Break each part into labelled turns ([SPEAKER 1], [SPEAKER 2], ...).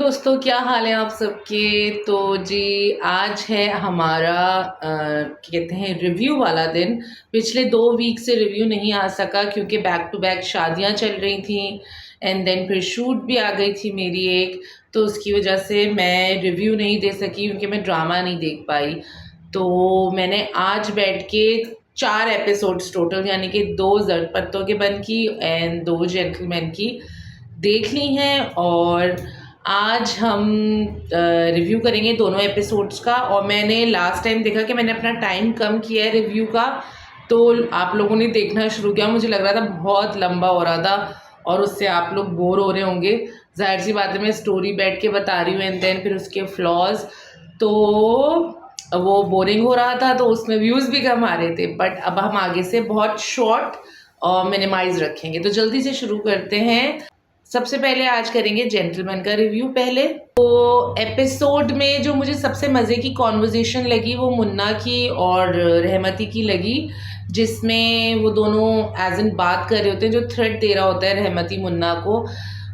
[SPEAKER 1] दोस्तों, क्या हाल है आप सबके। तो जी आज है हमारा कहते हैं रिव्यू वाला दिन। पिछले 2 वीक से रिव्यू नहीं आ सका क्योंकि बैक टू बैक शादियां चल रही थी एंड देन फिर शूट भी आ गई थी मेरी एक। तो उसकी वजह से मैं रिव्यू नहीं दे सकी क्योंकि मैं ड्रामा नहीं देख पाई। तो मैंने आज बैठ के 4 एपिसोड्स टोटल यानी कि 2 ज़रपत्तों के बन की एंड 2 जेंटलमैन की देख ली हैं। और आज हम रिव्यू करेंगे दोनों एपिसोड्स का। और मैंने लास्ट टाइम देखा कि मैंने अपना टाइम कम किया है रिव्यू का, तो आप लोगों ने देखना शुरू किया। मुझे लग रहा था बहुत लंबा हो रहा था और उससे आप लोग बोर हो रहे होंगे। जाहिर सी बात है, मैं स्टोरी बैठ के बता रही हूँ एंड देन फिर उसके फ्लॉज, तो वो बोरिंग हो रहा था, तो उसमें व्यूज़ भी कम आ रहे थे। बट अब हम आगे से बहुत शॉर्ट और मिनिमाइज रखेंगे। तो जल्दी से शुरू करते हैं। सबसे पहले आज करेंगे जेंटलमैन का रिव्यू। पहले तो एपिसोड में जो मुझे सबसे मज़े की कॉन्वर्जेशन लगी वो मुन्ना की और रहमती की लगी, जिसमें वो दोनों एज इन बात कर रहे होते हैं। जो थ्रेट दे रहा होता है रहमती मुन्ना को,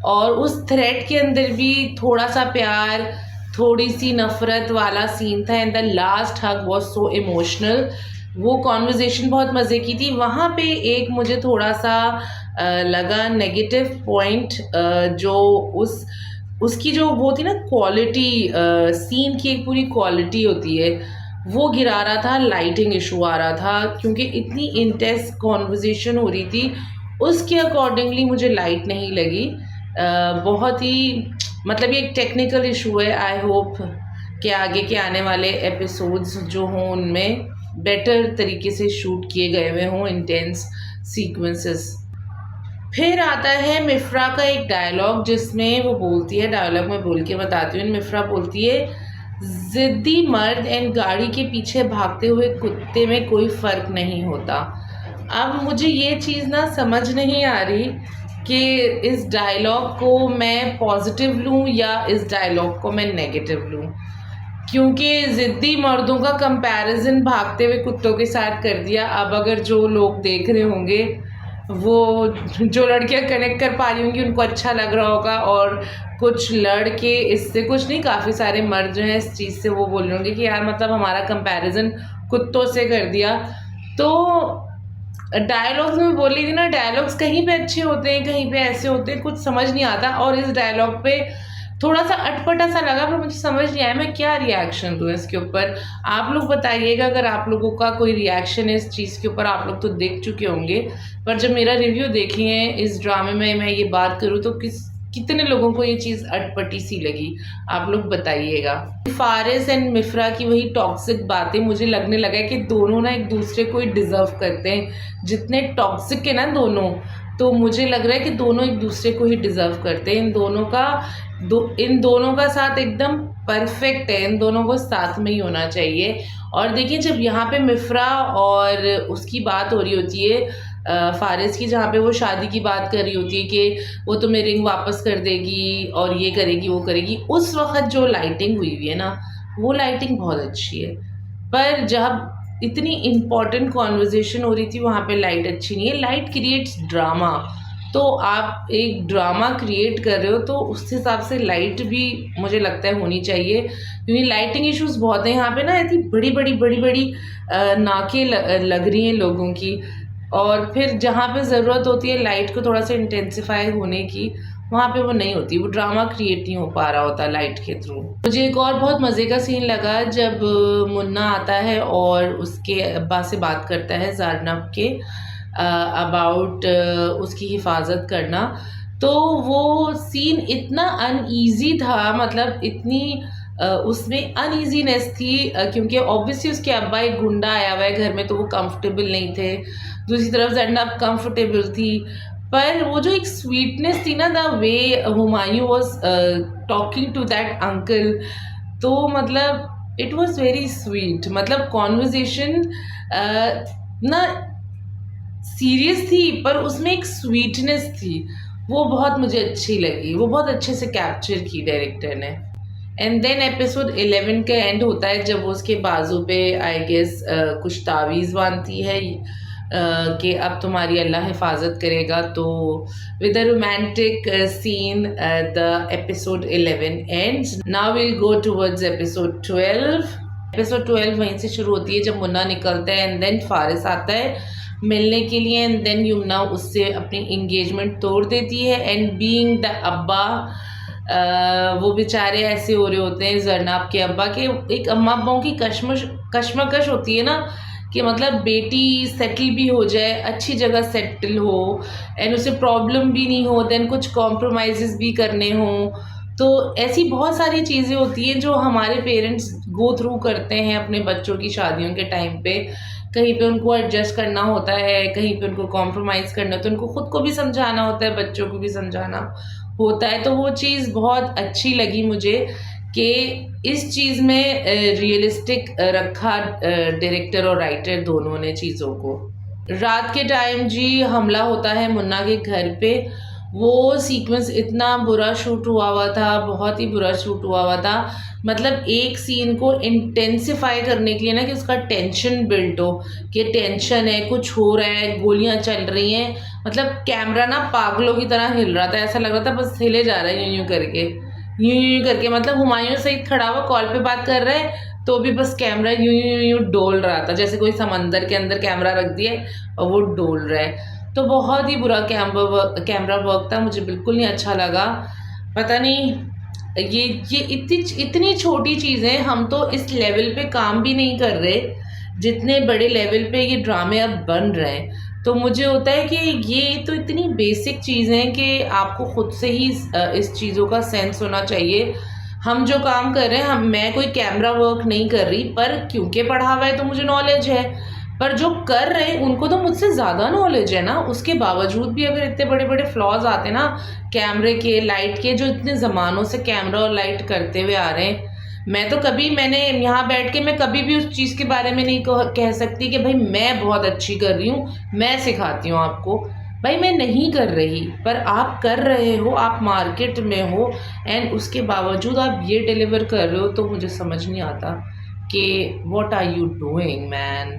[SPEAKER 1] और उस थ्रेट के अंदर भी थोड़ा सा प्यार, थोड़ी सी नफरत वाला सीन था and the last hug was so emotional. वो कॉन्वर्जेशन बहुत मज़े की थी। वहाँ पे एक मुझे थोड़ा सा लगा नेगेटिव पॉइंट, जो उसकी जो वो थी ना क्वालिटी, सीन की एक पूरी क्वालिटी होती है, वो गिरा रहा था। लाइटिंग इशू आ रहा था क्योंकि इतनी इंटेंस कॉन्वर्जेशन हो रही थी, उसके अकॉर्डिंगली मुझे लाइट नहीं लगी। बहुत ही मतलब ये एक टेक्निकल इशू है। आई होप कि आगे के आने वाले एपिसोड्स जो हों उनमें बेटर तरीके से शूट किए गए हुए हों इंटेंस सीक्वेंसेस। फिर आता है मिफ्रा का एक डायलॉग जिसमें वो बोलती है, डायलॉग में बोल के बताती हूँ। मिफ्रा बोलती है, ज़िद्दी मर्द एंड गाड़ी के पीछे भागते हुए कुत्ते में कोई फ़र्क नहीं होता। अब मुझे ये चीज़ ना समझ नहीं आ रही कि इस डायलॉग को मैं पॉजिटिव लूँ या इस डायलॉग को मैं नेगेटिव लूँ, क्योंकि ज़िद्दी मर्दों का कंपैरिजन भागते हुए कुत्तों के साथ कर दिया। अब अगर जो लोग देख रहे होंगे, वो जो लड़कियां कनेक्ट कर पा रही होंगी, उनको अच्छा लग रहा होगा, और कुछ लड़के इससे, कुछ नहीं, काफ़ी सारे मर्द जो हैं इस चीज़ से वो बोल रहे होंगे कि यार मतलब हमारा कंपैरिजन कुत्तों से कर दिया। तो डायलॉग्स में बोल रही थी ना, डायलॉग्स कहीं पे अच्छे होते हैं, कहीं पे ऐसे होते हैं, कुछ समझ नहीं आता। और इस डायलॉग पे थोड़ा सा अटपटा सा लगा, पर मुझे समझ नहीं आया मैं क्या रिएक्शन दूँ इसके ऊपर। आप लोग बताइएगा अगर आप लोगों का कोई रिएक्शन है इस चीज़ के ऊपर। आप लोग तो देख चुके होंगे, पर जब मेरा रिव्यू देखिए इस ड्रामे में मैं ये बात करूँ तो कितने लोगों को ये चीज़ अटपटी सी लगी, आप लोग बताइएगा। फारिस एंड मिफ्रा की वही टॉक्सिक बातें, मुझे लगने लगा है कि दोनों ना एक दूसरे को ही डिज़र्व करते हैं। जितने टॉक्सिक है ना दोनों, तो मुझे लग रहा है कि दोनों एक दूसरे को ही डिज़र्व करते हैं। इन दोनों का साथ एकदम परफेक्ट है। इन दोनों को साथ में ही होना चाहिए। और देखिए, जब यहाँ पे मिफ्रा और उसकी बात हो रही होती है, फारिस की, जहाँ पे वो शादी की बात कर रही होती है कि वो तुम्हें रिंग वापस कर देगी और ये करेगी वो करेगी, उस वक्त जो लाइटिंग हुई हुई है ना, वो लाइटिंग बहुत अच्छी है। पर जब इतनी इम्पॉर्टेंट कॉन्वर्जेशन हो रही थी, वहाँ पे लाइट अच्छी नहीं है। Light creates drama. तो आप एक ड्रामा क्रिएट कर रहे हो तो उस हिसाब से लाइट भी मुझे लगता है होनी चाहिए, क्योंकि लाइटिंग इश्यूज बहुत हैं यहाँ पे ना। इतनी बड़ी बड़ी नाकें लग रही हैं लोगों की, और फिर जहाँ पे ज़रूरत होती है लाइट को थोड़ा सा इंटेंसिफाई होने की, वहाँ पे वो नहीं होती। वो ड्रामा क्रिएट नहीं हो पा रहा होता लाइट के थ्रू। मुझे एक और बहुत मज़े का सीन लगा जब मुन्ना आता है और उसके अब्बा से बात करता है ज़ारनब के अबाउट उसकी हिफाजत करना। तो वो सीन इतना अनईजी था, मतलब इतनी उसमें अनईजीनेस थी, क्योंकि ऑब्वियसली उसके अब्बा एक गुंडा आया हुआ है घर में, तो वो कंफर्टेबल नहीं थे। दूसरी तरफ ज़रनब कंफर्टेबल थी, पर वो जो एक स्वीटनेस थी ना, the way Humayun was talking to that uncle, तो मतलब इट वाज वेरी स्वीट। मतलब कॉन्वर्जेशन ना सीरियस थी, पर उसमें एक स्वीटनेस थी, वो बहुत मुझे अच्छी लगी। वो बहुत अच्छे से कैप्चर की डायरेक्टर ने। एंड देन एपिसोड 11 का एंड होता है जब वो उसके बाजू पे आई गेस कुछ तावीज़ बांधती है कि अब तुम्हारी अल्लाह हिफाजत करेगा। तो with a romantic seen the episode 11 ends. Now will go towards episode 12। Episode 12 वहीं से शुरू होती है जब मुन्ना निकलता है एंड देन फारिस आता है मिलने के लिए एंड देन यमुना उससे अपनी इंगेजमेंट तोड़ देती है। एंड बीइंग द अब्बा, वो बेचारे ऐसे हो रहे होते हैं जरनाब के अब्बा के, एक अम्मा अब्बाओं की कश्मकश होती है ना कि मतलब बेटी सेटल भी हो जाए, अच्छी जगह सेटल हो एंड उसे प्रॉब्लम भी नहीं हो, देन कुछ कॉम्प्रोमाइज़ भी करने हों। तो ऐसी बहुत सारी चीज़ें होती हैं जो हमारे पेरेंट्स गो थ्रू करते हैं अपने बच्चों की शादियों के टाइम पे। कहीं पे उनको एडजस्ट करना होता है, कहीं पे उनको कॉम्प्रोमाइज़ करना होता है, उनको खुद को भी समझाना होता है, बच्चों को भी समझाना होता है। तो वो चीज़ बहुत अच्छी लगी मुझे कि इस चीज़ में रियलिस्टिक रखा डायरेक्टर और राइटर दोनों ने चीज़ों को। रात के टाइम जी हमला होता है मुन्ना के घर पे। वो सीक्वेंस इतना बुरा शूट हुआ था, बहुत ही बुरा शूट हुआ था। मतलब एक सीन को इंटेंसिफाई करने के लिए ना कि उसका टेंशन बिल्ड हो कि टेंशन है, कुछ हो रहा है, गोलियां चल रही हैं। मतलब कैमरा ना पागलों की तरह हिल रहा था, ऐसा लग रहा था बस हिले जा रहा है यूं यूं करके, यूं यूं करके। मतलब हुमायूं सईद खड़ा हुआ कॉल पे बात कर रहे हैं तो भी बस कैमरा यूं यूं यूं डोल रहा था, जैसे कोई समंदर के अंदर कैमरा रख दिया और वो डोल रहा है। तो बहुत ही बुरा कैमरा वर्क था, मुझे बिल्कुल नहीं अच्छा लगा। पता नहीं ये इतनी छोटी चीज़ें, हम तो इस लेवल पे काम भी नहीं कर रहे जितने बड़े लेवल पे ये ड्रामे अब बन रहे हैं। तो मुझे होता है कि ये तो इतनी बेसिक चीज़ें हैं कि आपको खुद से ही इस चीज़ों का सेंस होना चाहिए। हम जो काम कर रहे हैं, मैं कोई कैमरा वर्क नहीं कर रही, पर क्योंकि पढ़ा हुआ है तो मुझे नॉलेज है। पर जो कर रहे हैं उनको तो मुझसे ज़्यादा नॉलेज है ना, उसके बावजूद भी अगर इतने बड़े बड़े फ्लॉज आते ना कैमरे के, लाइट के, जो इतने ज़मानों से कैमरा और लाइट करते हुए आ रहे हैं। मैंने यहाँ बैठ के मैं कभी भी उस चीज़ के बारे में नहीं कह सकती कि भाई मैं बहुत अच्छी कर रही हूँ, मैं सिखाती हूँ आपको। भाई मैं नहीं कर रही, पर आप कर रहे हो, आप मार्केट में हो एंड उसके बावजूद आप ये डिलीवर कर रहे हो, तो मुझे समझ नहीं आता कि what are you doing man.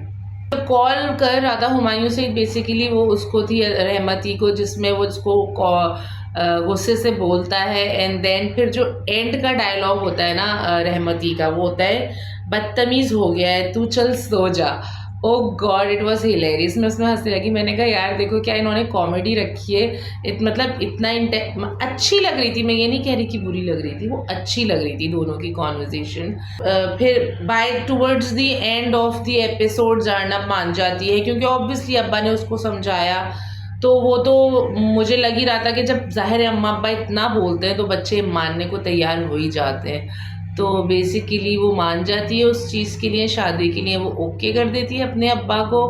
[SPEAKER 1] तो कॉल कर रहा था हुमायूं से, बेसिकली वो उसको थी रहमती को, जिसमें वो उसको गुस्से से बोलता है एंड देन फिर जो एंड का डायलॉग होता है ना रहमती का, वो होता है बदतमीज़ हो गया है तू, चल सो जा। ओ गॉड, इट वॉज हिलेरियस। मैं उसमें हंसने लगी, मैंने कहा यार देखो क्या इन्होंने कॉमेडी रखी है। मतलब इतना अच्छी लग रही थी, मैं ये नहीं कह रही कि बुरी लग रही थी, वो अच्छी लग रही थी दोनों की कॉन्वर्जेशन। फिर by towards the end of the episode Arnab मान जाती है, क्योंकि ऑब्वियसली अब्बा ने उसको समझाया। तो वो तो मुझे लग ही रहा था कि जब ज़ाहिर है अम्मा अब्बा इतना बोलते हैं तो बच्चे मानने को तैयार हो ही जाते हैं। तो बेसिकली वो मान जाती है उस चीज़ के लिए, शादी के लिए वो ओके कर देती है अपने अब्बा को।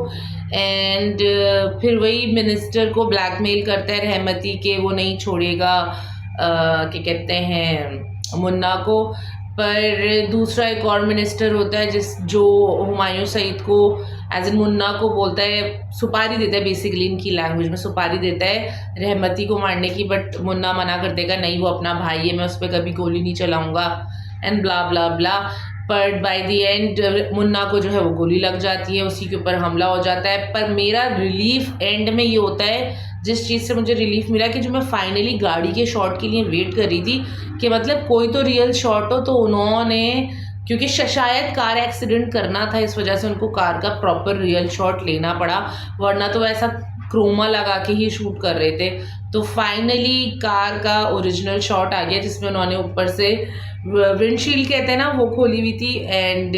[SPEAKER 1] एंड फिर वही मिनिस्टर को ब्लैकमेल करता है रहमती के वो नहीं छोड़ेगा क्या कहते हैं मुन्ना को। पर दूसरा एक और मिनिस्टर होता है जो हुमायूं सईद को एज इन मुन्ना को बोलता है, सुपारी देता है, बेसिकली इनकी लैंग्वेज में सुपारी देता है रहमती को मारने की। बट मुन्ना मना कर देगा, नहीं वो अपना भाई है, मैं उस पर कभी गोली नहीं चलाऊंगा एंड ब्ला ब्ला ब्ला। पर बाय द एंड मुन्ना को जो है वो गोली लग जाती है, उसी के ऊपर हमला हो जाता है। पर मेरा रिलीफ एंड में ये होता है, जिस चीज़ से मुझे रिलीफ मिला कि जो मैं फाइनली गाड़ी के शॉट के लिए वेट कर रही थी कि मतलब कोई तो रियल शॉट हो, तो उन्होंने, क्योंकि शायद कार एक्सीडेंट करना था, इस वजह से उनको कार का प्रॉपर रियल शॉट लेना पड़ा, वरना तो ऐसा क्रोमा लगा के ही शूट कर रहे थे। तो फाइनली कार का ओरिजिनल शॉट आ गया, जिसमें उन्होंने ऊपर से विंडशील्ड कहते हैं ना वो खोली हुई थी एंड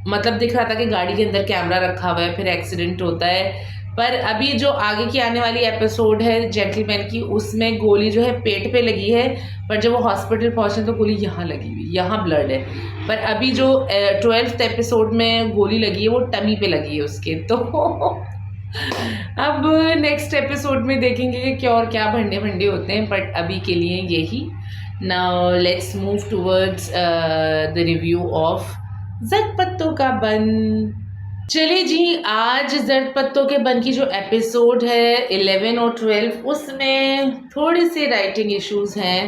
[SPEAKER 1] मतलब दिख रहा था कि गाड़ी के अंदर कैमरा रखा हुआ है, फिर एक्सीडेंट होता है। पर अभी जो आगे की आने वाली एपिसोड है जेंटलमैन की, उसमें गोली जो है पेट पे लगी है, पर जब वो हॉस्पिटल पहुंचे तो गोली यहाँ लगी हुई, यहाँ ब्लड है। पर अभी जो 12th एपिसोड में गोली लगी है वो टमी पे लगी है उसके। तो अब नेक्स्ट एपिसोड में देखेंगे कि क्या और क्या भंडे भंडे होते हैं, बट अभी के लिए यही। Now let's move towards the review of जट पत्तों का बन। चलिए जी, आज जट पत्तों के बन की जो एपिसोड है 11 और 12, उसमें थोड़े से राइटिंग इश्यूज हैं।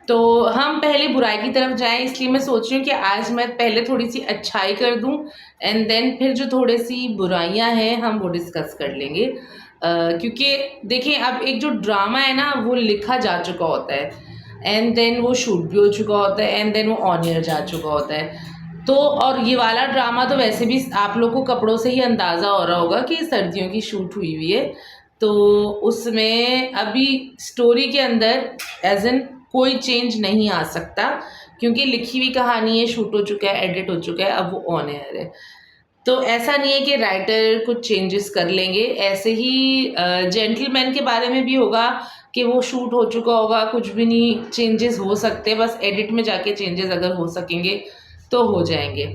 [SPEAKER 1] तो हम पहले बुराई की तरफ जाएँ, इसलिए मैं सोच रही हूँ कि आज मैं पहले थोड़ी-सी अच्छाई कर दूँ एंड देन फिर जो थोड़ी-सी बुराइयाँ हैं हम वो डिस्कस कर लेंगे। क्योंकि देखिए अब एक जो ड्रामा है ना वो लिखा जा चुका होता है एंड देन वो शूट भी हो चुका होता है एंड देन वो ऑन एयर जा चुका होता है। तो और ये वाला ड्रामा तो वैसे भी आप लोग को कपड़ों से ही अंदाज़ा हो रहा होगा कि सर्दियों की शूट हुई हुई है। तो उसमें अभी स्टोरी के अंदर एज़ इन कोई चेंज नहीं आ सकता क्योंकि लिखी हुई कहानी है, शूट हो चुका है, एडिट हो चुका है, अब वो ऑन एयर है। तो ऐसा नहीं है कि राइटर कुछ चेंजेस कर लेंगे, ऐसे ही जेंटलमैन के बारे में भी होगा कि वो शूट हो चुका होगा, कुछ भी नहीं चेंजेस हो सकते, बस एडिट में जाके चेंजेस अगर हो सकेंगे तो हो जाएंगे।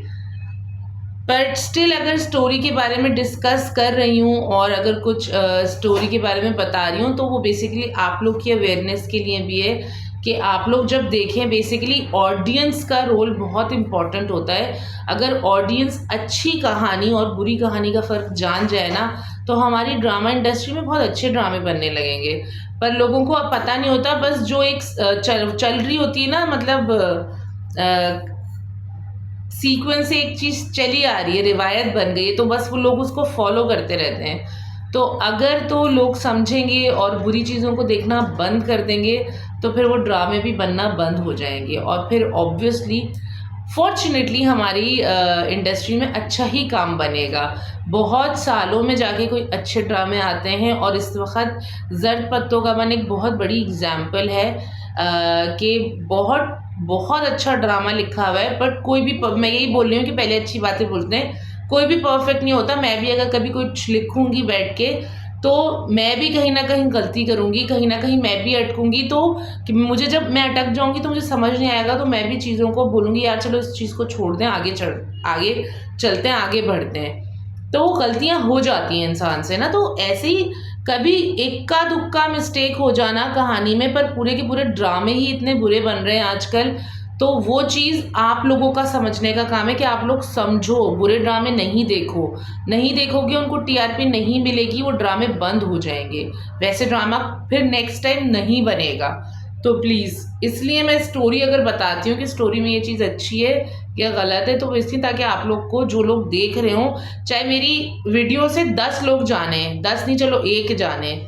[SPEAKER 1] बट स्टिल अगर स्टोरी के बारे में डिस्कस कर रही हूँ और अगर कुछ स्टोरी के बारे में बता रही हूँ तो वो बेसिकली आप लोग की अवेयरनेस के लिए भी है कि आप लोग जब देखें, बेसिकली ऑडियंस का रोल बहुत इम्पॉर्टेंट होता है। अगर ऑडियंस अच्छी कहानी और बुरी कहानी का फ़र्क जान जाए ना तो हमारी ड्रामा इंडस्ट्री में बहुत अच्छे ड्रामे बनने लगेंगे। पर लोगों को अब पता नहीं होता, बस जो एक चल रही होती है ना, मतलब सीक्वेंस से एक चीज़ चली आ रही है, रिवायत बन गई है, तो बस वो लोग उसको फॉलो करते रहते हैं। तो अगर तो लोग समझेंगे और बुरी चीज़ों को देखना बंद कर देंगे तो फिर वो ड्रामे भी बनना बंद हो जाएंगे और फिर ऑब्वियसली फॉर्चुनेटली हमारी इंडस्ट्री में अच्छा ही काम बनेगा। बहुत सालों में जाके कोई अच्छे ड्रामे आते हैं और इस वक्त ज़र्द पत्तों का मन एक बहुत बड़ी एग्जाम्पल है कि बहुत बहुत अच्छा ड्रामा लिखा हुआ है। बट कोई भी मैं यही बोल रही हूँ कि पहले अच्छी बातें बोलते हैं, कोई भी परफेक्ट नहीं होता। मैं भी अगर कभी कुछ लिखूंगी बैठ के तो मैं भी कहीं ना कहीं गलती करूंगी, कहीं ना कहीं मैं भी अटकूंगी। तो कि मुझे जब मैं अटक जाऊंगी तो मुझे समझ नहीं आएगा, तो मैं भी चीज़ों को बोलूँगी यार चलो इस चीज़ को छोड़ दें, आगे चलते हैं, आगे बढ़ते हैं। तो वो गलतियाँ हो जाती हैं इंसान से ना, तो ऐसे ही कभी इक्का दुक्का मिस्टेक हो जाना कहानी में, पर पूरे के पूरे ड्रामे ही इतने बुरे बन रहे हैं आजकल। तो वो चीज़ आप लोगों का समझने का काम है कि आप लोग समझो, बुरे ड्रामे नहीं देखो। नहीं देखोगे उनको टीआरपी नहीं मिलेगी, वो ड्रामे बंद हो जाएंगे, वैसे ड्रामा फिर नेक्स्ट टाइम नहीं बनेगा। तो प्लीज़, इसलिए मैं स्टोरी अगर बताती हूँ कि स्टोरी में ये चीज़ अच्छी है या गलत है, तो इसलिए ताकि आप लोग को, जो लोग देख रहे हो, चाहे मेरी वीडियो से 10 लोग जाने, 10 नहीं चलो 1 जाने,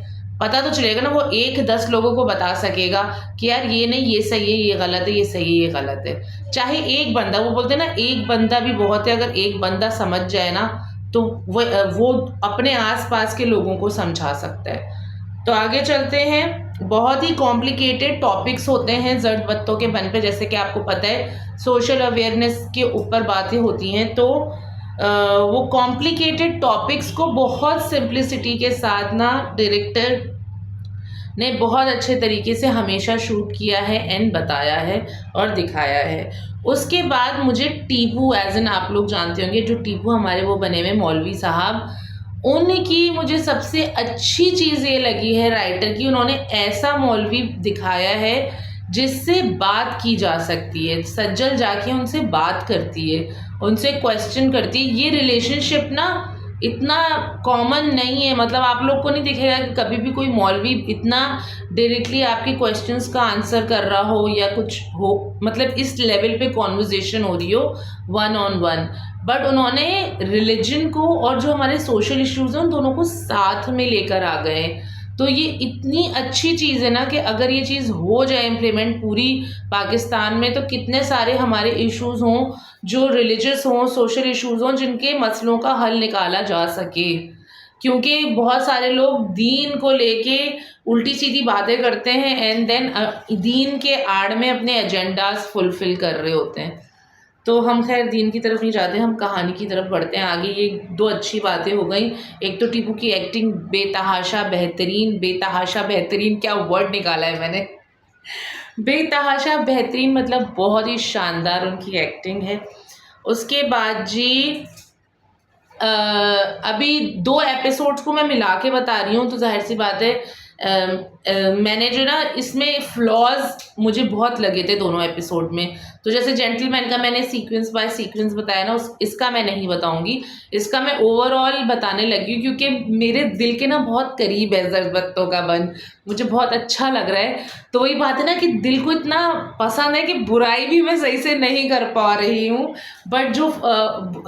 [SPEAKER 1] पता तो चलेगा ना, वो 1-10 लोगों को बता सकेगा कि यार ये नहीं, ये सही है, ये गलत है, ये सही है, ये गलत है। चाहे एक बंदा, वो बोलते हैं ना एक बंदा भी बहुत है, अगर एक बंदा समझ जाए ना तो वो अपने आसपास के लोगों को समझा सकता है। तो आगे चलते हैं। बहुत ही कॉम्प्लिकेटेड टॉपिक्स होते हैं जर्द बत्तों के बन पे, जैसे कि आपको पता है सोशल अवेयरनेस के ऊपर बातें होती हैं। तो वो कॉम्प्लिकेटेड टॉपिक्स को बहुत सिंप्लिसिटी के साथ ना डायरेक्टर ने बहुत अच्छे तरीके से हमेशा शूट किया है एंड बताया है और दिखाया है। उसके बाद मुझे टीपू, एज एन आप लोग जानते होंगे जो टीपू हमारे वो बने हुए मौलवी साहब, उनकी मुझे सबसे अच्छी चीज़ ये लगी है राइटर की, उन्होंने ऐसा मौलवी दिखाया है जिससे बात की जा सकती है, सज्जल जाके उनसे बात करती है, उनसे क्वेश्चन करती है। ये रिलेशनशिप ना इतना कॉमन नहीं है, मतलब आप लोग को नहीं दिखेगा कि कभी भी कोई मौलवी इतना डायरेक्टली आपके क्वेश्चंस का आंसर कर रहा हो या कुछ हो, मतलब इस लेवल पे कॉन्वर्जेशन हो रही हो वन ऑन वन। बट उन्होंने रिलीजन को और जो हमारे सोशल इश्यूज हैं उन दोनों को साथ में लेकर आ गए। तो ये इतनी अच्छी चीज़ है ना कि अगर ये चीज़ हो जाए इम्प्लीमेंट पूरी पाकिस्तान में, तो कितने सारे हमारे इश्यूज हों जो रिलीजियस हों, सोशल इश्यूज हों, जिनके मसलों का हल निकाला जा सके। क्योंकि बहुत सारे लोग दीन को लेके उल्टी सीधी बातें करते हैं एंड देन दीन के आड़ में अपने एजेंडाज फुलफिल कर रहे होते हैं। तो हम खैर दीन की तरफ नहीं जाते, हम कहानी की तरफ बढ़ते हैं आगे। ये 2 अच्छी बातें हो गई। एक तो टीपू की एक्टिंग बेतहाशा बेहतरीन, बेतहाशा बेहतरीन क्या वर्ड निकाला है मैंने, बेतहाशा बेहतरीन, मतलब बहुत ही शानदार उनकी एक्टिंग है। उसके बाद जी अभी 2 एपिसोड्स को मैं मिला के बता रही हूँ, तो जाहिर सी बात है मैंने जो ना इसमें फ्लॉज मुझे बहुत लगे थे दोनों एपिसोड में। तो जैसे जेंटलमैन का मैंने सीक्वेंस बाय सीक्वेंस बताया ना, इसका मैं नहीं बताऊंगी, इसका मैं ओवरऑल बताने लगी हूँ क्योंकि मेरे दिल के ना बहुत करीब है ज़रबत्तों का बन, मुझे बहुत अच्छा लग रहा है। तो वही बात है ना कि दिल को इतना पसंद है कि बुराई भी मैं सही से नहीं कर पा रही हूँ, बट जो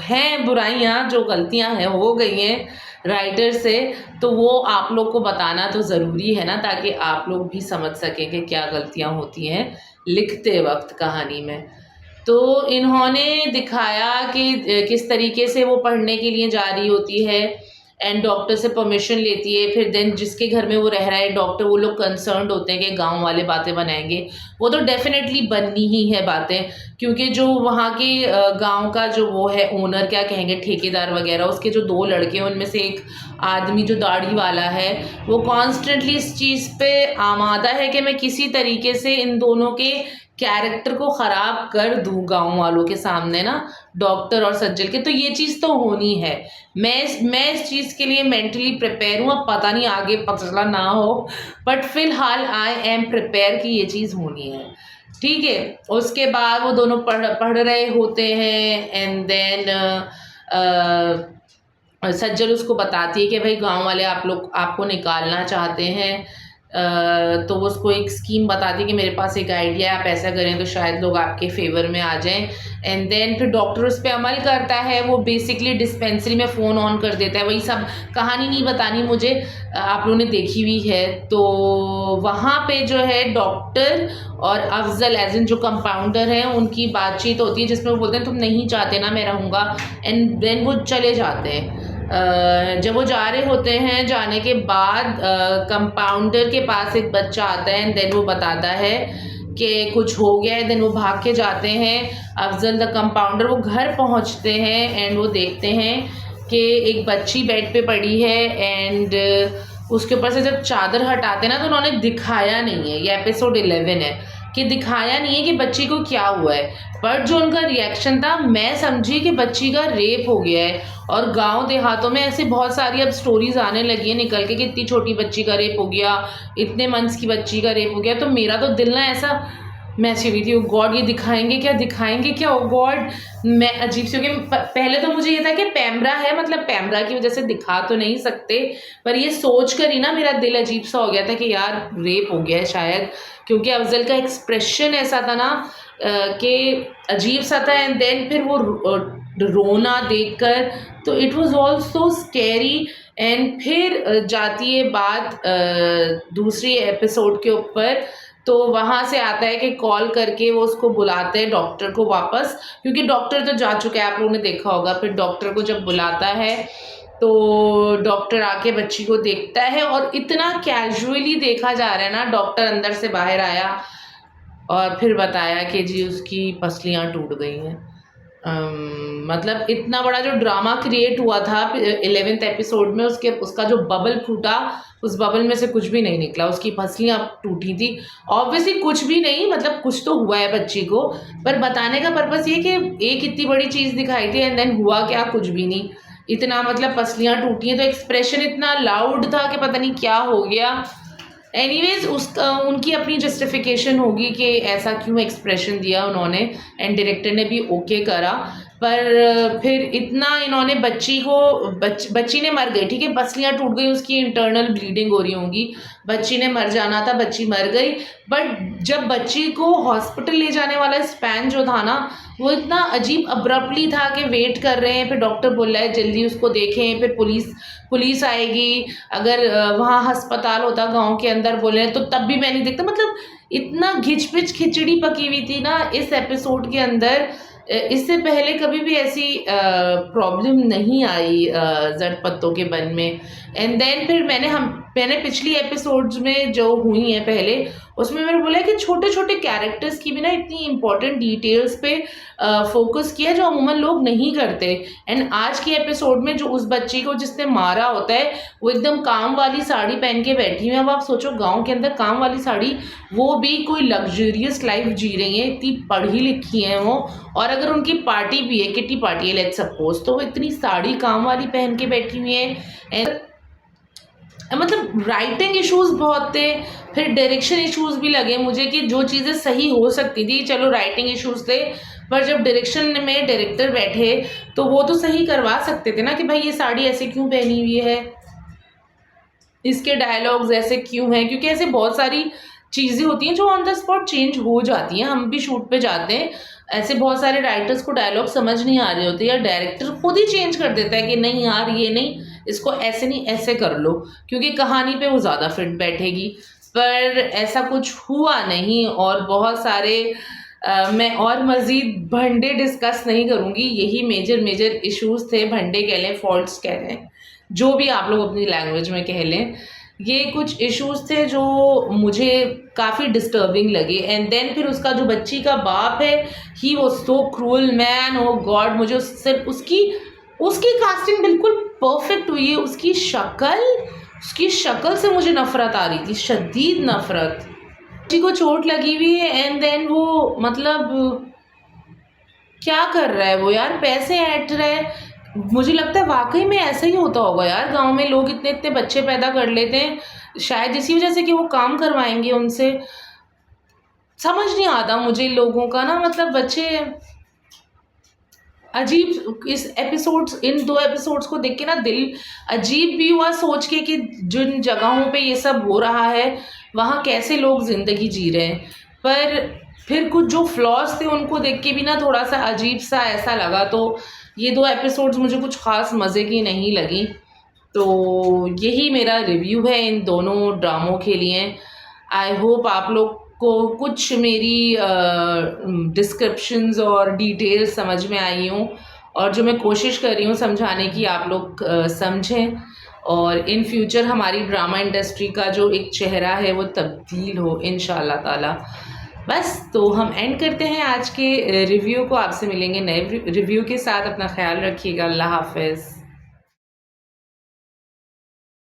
[SPEAKER 1] हैं बुराइयाँ, जो गलतियाँ हैं हो गई हैं राइटर से, तो वो आप लोग को बताना तो ज़रूरी है ना, ताकि आप लोग भी समझ सकें कि क्या गलतियाँ होती हैं लिखते वक्त कहानी में। तो इन्होंने दिखाया कि किस तरीके से वो पढ़ने के लिए जा रही होती है एंड डॉक्टर से परमिशन लेती है, फिर देन जिसके घर में वो रह रहा है डॉक्टर, वो लोग कंसर्न्ड होते हैं कि गांव वाले बातें बनाएंगे। वो तो डेफिनेटली बननी ही है बातें, क्योंकि जो वहाँ के गांव का जो वो है ओनर, क्या कहेंगे, ठेकेदार वगैरह, उसके जो 2 लड़के हैं उनमें से एक आदमी जो दाढ़ी वाला है, वो कॉन्स्टेंटली इस चीज़ पे आमादा है कि मैं किसी तरीके से इन दोनों के कैरेक्टर को ख़राब कर दूँ गाँव वालों के सामने ना, डॉक्टर और सज्जल के। तो ये चीज़ तो होनी है, मैं इस चीज़ के लिए मेंटली प्रिपेयर हूँ। अब पता नहीं आगे पता ना हो, बट फ़िलहाल आई एम प्रिपेयर कि ये चीज़ होनी है, ठीक है। उसके बाद वो दोनों पढ़ रहे होते हैं एंड देन सज्जल उसको बताती है कि भाई गांव वाले आपको निकालना चाहते हैं। तो वो उसको एक स्कीम बताती है कि मेरे पास एक आइडिया है, आप ऐसा करें तो शायद लोग आपके फेवर में आ जाएं। एंड देन फिर डॉक्टर उस पर अमल करता है, वो बेसिकली डिस्पेंसरी में फ़ोन ऑन कर देता है। वही सब कहानी नहीं बतानी मुझे, आप लोगों ने देखी हुई है। तो वहाँ पे जो है डॉक्टर और अफजल एज इन जो कंपाउंडर हैं उनकी बातचीत होती है, जिसमें वो बोलते हैं तुम नहीं चाहते ना मैं रहूँगा, एंड देन वो चले जाते हैं। जब वो जा रहे होते हैं, जाने के बाद कंपाउंडर के पास एक बच्चा आता है एंड देन वो बताता है कि कुछ हो गया है। देन वो भाग के जाते हैं, अफजल द कंपाउंडर, वो घर पहुंचते हैं एंड वो देखते हैं कि एक बच्ची बेड पे पड़ी है एंड उसके ऊपर से जब चादर हटाते हैं ना, तो उन्होंने दिखाया नहीं है, ये एपिसोड 11 है, कि दिखाया नहीं है कि बच्ची को क्या हुआ है। बट जो उनका रिएक्शन था, मैं समझी कि बच्ची का रेप हो गया है। और गांव देहातों में ऐसे बहुत सारी अब स्टोरीज आने लगी है निकल के कि इतनी छोटी बच्ची का रेप हो गया, इतने मंथ्स की बच्ची का रेप हो गया। तो मेरा तो दिल ना ऐसा, मैं अच्छी हुई थी, ओ गॉड ये दिखाएंगे क्या ओ गॉड। मैं अजीब सी हो गई। पहले तो मुझे ये था कि पैमरा है, मतलब पैमरा की वजह से दिखा तो नहीं सकते, पर ये सोच कर ही ना मेरा दिल अजीब सा हो गया था कि यार रेप हो गया है शायद, क्योंकि अफजल का एक्सप्रेशन ऐसा था ना कि अजीब सा था। एंड देन फिर वो रोना देखकर, तो it was all so scary. And फिर जाती है बात दूसरी एपिसोड के ऊपर, तो वहाँ से आता है कि कॉल करके वो उसको बुलाते हैं डॉक्टर को वापस, क्योंकि डॉक्टर तो जा चुका है, आप लोगों ने देखा होगा। फिर डॉक्टर को जब बुलाता है तो डॉक्टर आके बच्ची को देखता है, और इतना कैजुअली देखा जा रहा है ना, डॉक्टर अंदर से बाहर आया और फिर बताया कि जी उसकी पसलियाँ टूट गई हैं। मतलब इतना बड़ा जो ड्रामा क्रिएट हुआ था 11th एपिसोड में, उसका जो बबल फूटा, उस बबल में से कुछ भी नहीं निकला, उसकी पसलियाँ टूटी थी। ऑब्वियसली कुछ भी नहीं, मतलब कुछ तो हुआ है बच्ची को, पर बताने का पर्पस ये कि एक इतनी बड़ी चीज़ दिखाई थी एंड देन हुआ क्या, कुछ भी नहीं। इतना मतलब पसलियाँ टूटी हैं, तो एक्सप्रेशन इतना लाउड था कि पता नहीं क्या हो गया। एनीवेज उनकी अपनी जस्टिफिकेशन होगी कि ऐसा क्यों एक्सप्रेशन दिया उन्होंने, एंड डायरेक्टर ने भी ओके करा। पर फिर इतना इन्होंने बच्ची ने मर गई, ठीक है, पसलियाँ टूट गई, उसकी इंटरनल ब्लीडिंग हो रही होंगी, बच्ची ने मर जाना था, बच्ची मर गई। बट जब बच्ची को हॉस्पिटल ले जाने वाला स्पैन जो था ना, वो इतना अजीब अब्रप्टली था कि वेट कर रहे हैं, फिर डॉक्टर बोल रहा है जल्दी उसको देखें, फिर पुलिस आएगी। अगर वहाँ अस्पताल होता गांव के अंदर बोले तो तब भी मैं नहीं देखता। मतलब इतना घिचपिच खिचड़ी पकी हुई थी ना इस एपिसोड के अंदर, इससे पहले कभी भी ऐसी प्रॉब्लम नहीं आई जड़ पत्तों के बन में। एंड देन फिर मैंने पिछली एपिसोड्स में जो हुई हैं पहले, उसमें मैंने बोला कि छोटे छोटे कैरेक्टर्स की भी ना इतनी इंपॉर्टेंट डिटेल्स पे फोकस किया जो अमूमन लोग नहीं करते। एंड आज की एपिसोड में जो उस बच्ची को जिसने मारा होता है, वो एकदम काम वाली साड़ी पहन के बैठी हुई है। अब आप सोचो गांव के अंदर काम वाली साड़ी, वो भी कोई लग्जरियस लाइफ जी रही है, इतनी पढ़ी लिखी हैं वो, और अगर उनकी पार्टी भी है, किटी पार्टी है लेट्स सपोज, तो वो इतनी साड़ी काम वाली पहन के बैठी हुई है। मतलब राइटिंग इश्यूज बहुत थे, फिर डायरेक्शन इश्यूज भी लगे मुझे कि जो चीज़ें सही हो सकती थी, चलो राइटिंग इश्यूज थे, पर जब डायरेक्शन में डायरेक्टर बैठे तो वो तो सही करवा सकते थे ना कि भाई ये साड़ी ऐसे क्यों पहनी हुई है, इसके डायलॉग्स ऐसे क्यों हैं, क्योंकि ऐसे बहुत सारी चीज़ें होती हैं जो ऑन द स्पॉट चेंज हो जाती हैं। हम भी शूट पे जाते हैं, ऐसे बहुत सारे राइटर्स को डायलॉग समझ नहीं आ रहे होते या डायरेक्टर खुद ही चेंज कर देता है कि नहीं यार ये नहीं, इसको ऐसे नहीं ऐसे कर लो, क्योंकि कहानी पे वो ज़्यादा फिट बैठेगी। पर ऐसा कुछ हुआ नहीं और बहुत सारे मैं और मज़ीद भंडे डिस्कस नहीं करूँगी, यही मेजर मेजर इश्यूज़ थे, भंडे कह लें, फॉल्ट्स कह लें, जो भी आप लोग अपनी लैंग्वेज में कह लें। ये कुछ इश्यूज़ थे जो मुझे काफ़ी डिस्टर्बिंग लगे। एंड देन फिर उसका जो बच्ची का बाप है, he was so cruel man, oh God, मुझे उससे उसकी उसकी कास्टिंग बिल्कुल परफेक्ट हुई है। उसकी शक्ल से मुझे नफ़रत आ रही थी, शदीद नफ़रत। बच्ची को चोट लगी हुई है एंड देन वो मतलब क्या कर रहा है वो यार, पैसे ऐंठ रहा है। मुझे लगता है वाकई में ऐसा ही होता होगा यार, गांव में लोग इतने इतने बच्चे पैदा कर लेते हैं, शायद इसी वजह से कि वो काम करवाएंगे उनसे। समझ नहीं आता मुझे लोगों का ना, मतलब बच्चे अजीब। इन 2 एपिसोड्स को देख के ना दिल अजीब भी हुआ सोच के कि जिन जगहों पे ये सब हो रहा है वहाँ कैसे लोग ज़िंदगी जी रहे हैं। पर फिर कुछ जो फ्लॉज थे उनको देख के भी ना थोड़ा सा अजीब सा ऐसा लगा। तो ये 2 एपिसोड्स मुझे कुछ ख़ास मज़े की नहीं लगी। तो यही मेरा रिव्यू है इन दोनों ड्रामों के लिए। आई होप आप लोग को कुछ मेरी डिस्क्रिप्शंस और डिटेल्स समझ में आई हों, और जो मैं कोशिश कर रही हूँ समझाने की आप लोग समझें, और इन फ्यूचर हमारी ड्रामा इंडस्ट्री का जो एक चेहरा है वो तब्दील हो इंशाल्लाह ताला। बस तो हम एंड करते हैं आज के रिव्यू को। आपसे मिलेंगे नए रिव्यू के साथ। अपना ख्याल रखिएगा। अल्लाह हाफ़िज़।